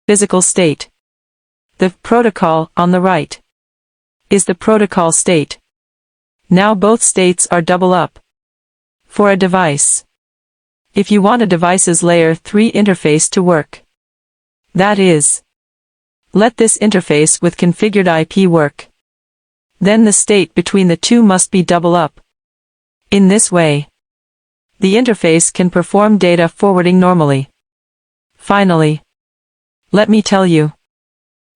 Physical state. The protocol, on the right, is the protocol state. Now both states are double up. For a device. If you want a device's layer 3 interface to work. That is, let this interface with configured IP work. Then the state between the two must be double up. In this way, the interface can perform data forwarding normally. Finally, let me tell you,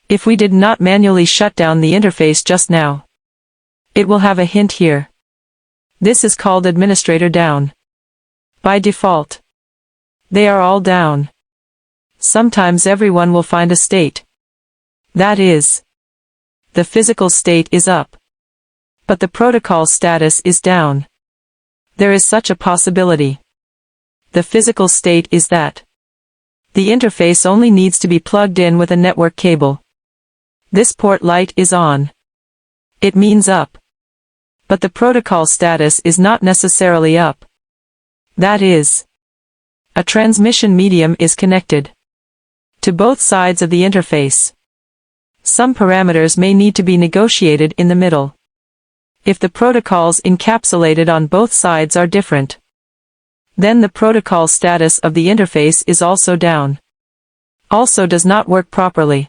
if we did not manually shut down the interface just now, it will have a hint here. This is called administrator down. By default, they are all down. Sometimes everyone will find a state. That is, the physical state is up, but the protocol status is down. There is such a possibility. The physical state is that the interface only needs to be plugged in with a network cable. This port light is on. It means up. But the protocol status is not necessarily up. That is, a transmission medium is connected to both sides of the interface. Some parameters may need to be negotiated in the middle. If the protocols encapsulated on both sides are different, then the protocol status of the interface is also down. Also does not work properly.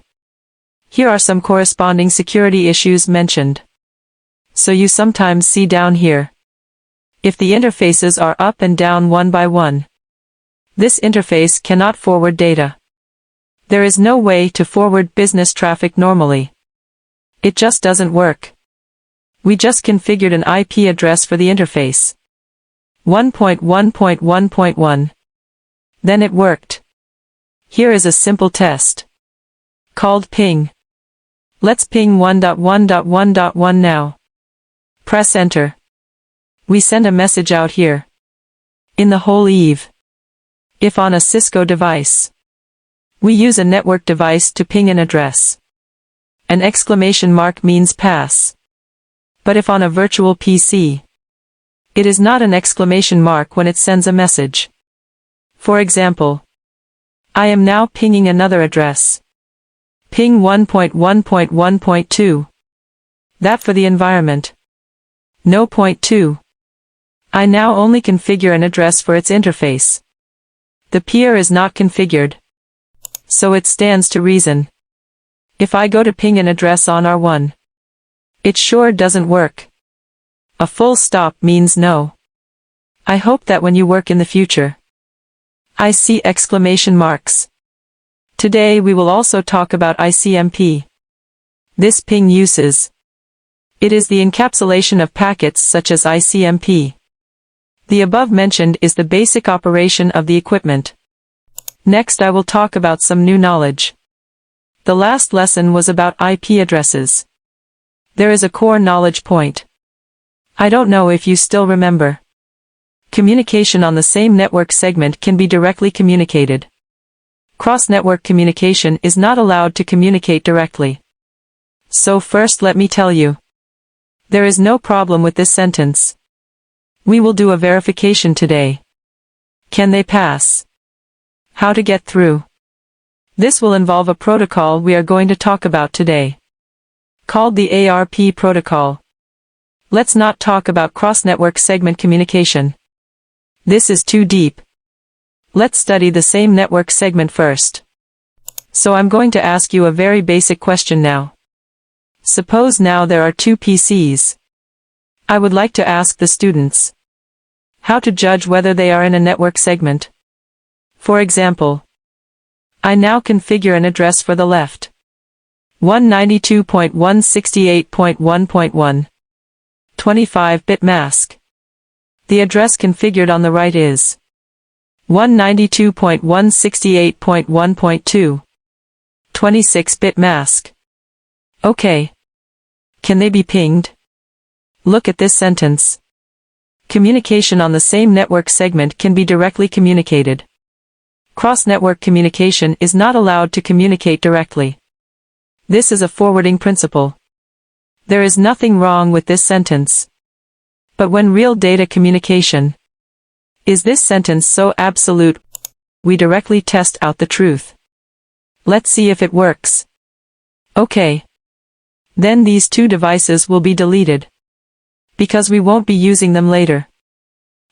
Here are some corresponding security issues mentioned. So you sometimes see down here. If the interfaces are up and down one by one, this interface cannot forward data. There is no way to forward business traffic normally. It just doesn't work. We just configured an IP address for the interface. 1.1.1.1. Then it worked. Here is a simple test called ping. Let's ping 1.1.1.1 now. Press enter. We send a message out here. In the whole Eve. If on a Cisco device, we use a network device to ping an address, an exclamation mark means pass. But if on a virtual PC, it is not an exclamation mark when it sends a message. For example, I am now pinging another address. Ping 1.1.1.2. That for the environment. No point 2. I now only configure an address for its interface. The peer is not configured. So it stands to reason. If I go to ping an address on R1, it sure doesn't work. A full stop means no. I hope that when you work in the future, I see exclamation marks. Today we will also talk about ICMP. This ping uses. It is the encapsulation of packets such as ICMP. The above mentioned is the basic operation of the equipment. Next I will talk about some new knowledge. The last lesson was about IP addresses. There is a core knowledge point. I don't know if you still remember. Communication on the same network segment can be directly communicated. Cross-network communication is not allowed to communicate directly. So first let me tell you. There is no problem with this sentence. We will do a verification today. Can they pass? How to get through? This will involve a protocol we are going to talk about today, called the ARP protocol. Let's not talk about cross-network segment communication. This is too deep. Let's study the same network segment first. So I'm going to ask you a very basic question now. Suppose now there are two PCs. I would like to ask the students how to judge whether they are in a network segment. For example, I now configure an address for the left. 192.168.1.1. 25-bit mask. The address configured on the right is 192.168.1.2. 26-bit mask. Okay. Can they be pinged? Look at this sentence. Communication on the same network segment can be directly communicated. Cross-network communication is not allowed to communicate directly. This is a forwarding principle. There is nothing wrong with this sentence. But when real data communication, is this sentence so absolute? We directly test out the truth. Let's see if it works. Okay. Then these two devices will be deleted, because we won't be using them later.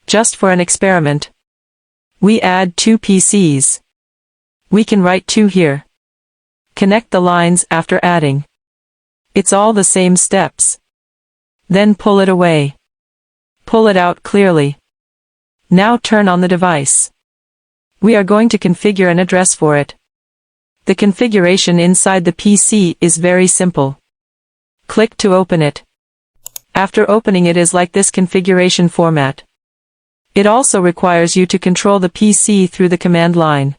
Just for an experiment, we add two PCs. We can write 2 here. Connect the lines after adding. It's all the same steps. Then pull it away. Pull it out clearly. Now turn on the device. We are going to configure an address for it. The configuration inside the PC is very simple. Click to open it. After opening it is like this configuration format. It also requires you to control the PC through the command line.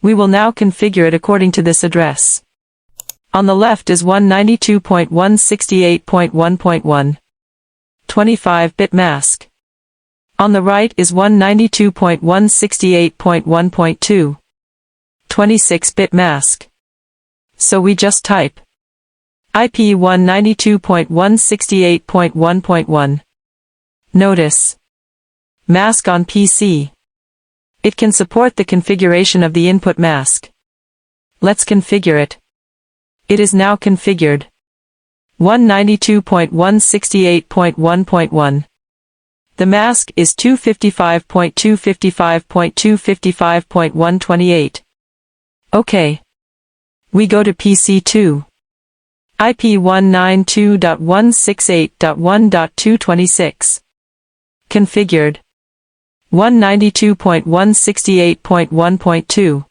We will now configure it according to this address. On the left is 192.168.1.1. 25-bit mask. On the right is 192.168.1.2. 26-bit mask. So we just type IP 192.168.1.1. Notice. Mask on PC. It can support the configuration of the input mask. Let's configure it. It is now configured. 192.168.1.1. The mask is 255.255.255.128. OK. We go to PC2. IP 192.168.1.226. Configured. 192.168.1.2.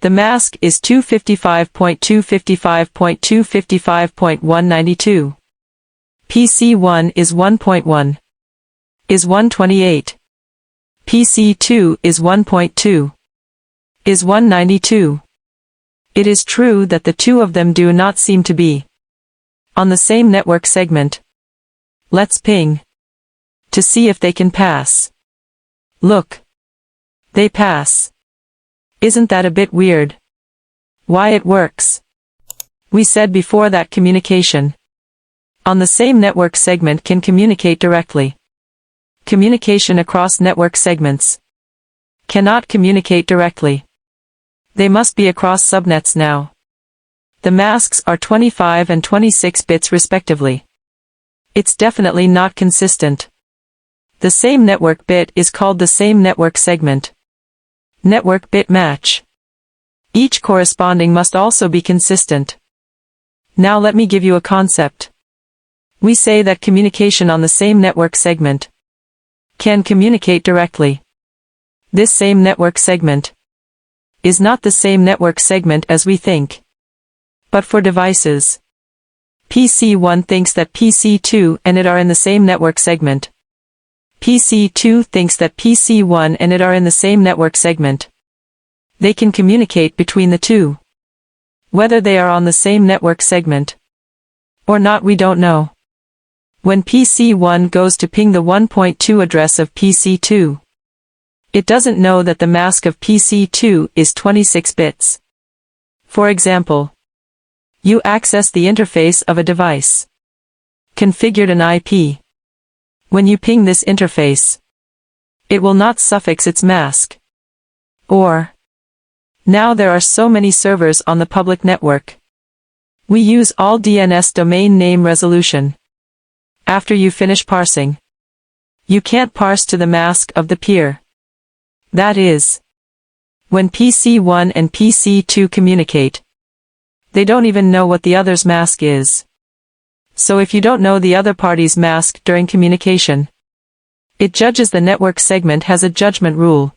The mask is 255.255.255.192. PC1 is 1.1. Is 128. PC2 is 1.2. Is 192. It is true that the two of them do not seem to be on the same network segment. Let's ping to see if they can pass. Look. They pass. Isn't that a bit weird? Why it works? We said before that communication on the same network segment can communicate directly. Communication across network segments cannot communicate directly. They must be across subnets now. The masks are 25 and 26 bits respectively. It's definitely not consistent. The same network bit is called the same network segment. Network bit match. Each corresponding must also be consistent. Now let me give you a concept. We say that communication on the same network segment can communicate directly. This same network segment is not the same network segment as we think. But for devices, PC1 thinks that PC2 and it are in the same network segment. PC2 thinks that PC1 and it are in the same network segment. They can communicate between the two. Whether they are on the same network segment or not, we don't know. When PC1 goes to ping the 1.2 address of PC2, it doesn't know that the mask of PC2 is 26 bits. For example, you access the interface of a device, configured an IP. When you ping this interface, it will not suffix its mask. Or, now there are so many servers on the public network. We use all DNS domain name resolution. After you finish parsing, you can't parse to the mask of the peer. That is, when PC1 and PC2 communicate, they don't even know what the other's mask is. So if you don't know the other party's mask during communication, it judges the network segment has a judgment rule.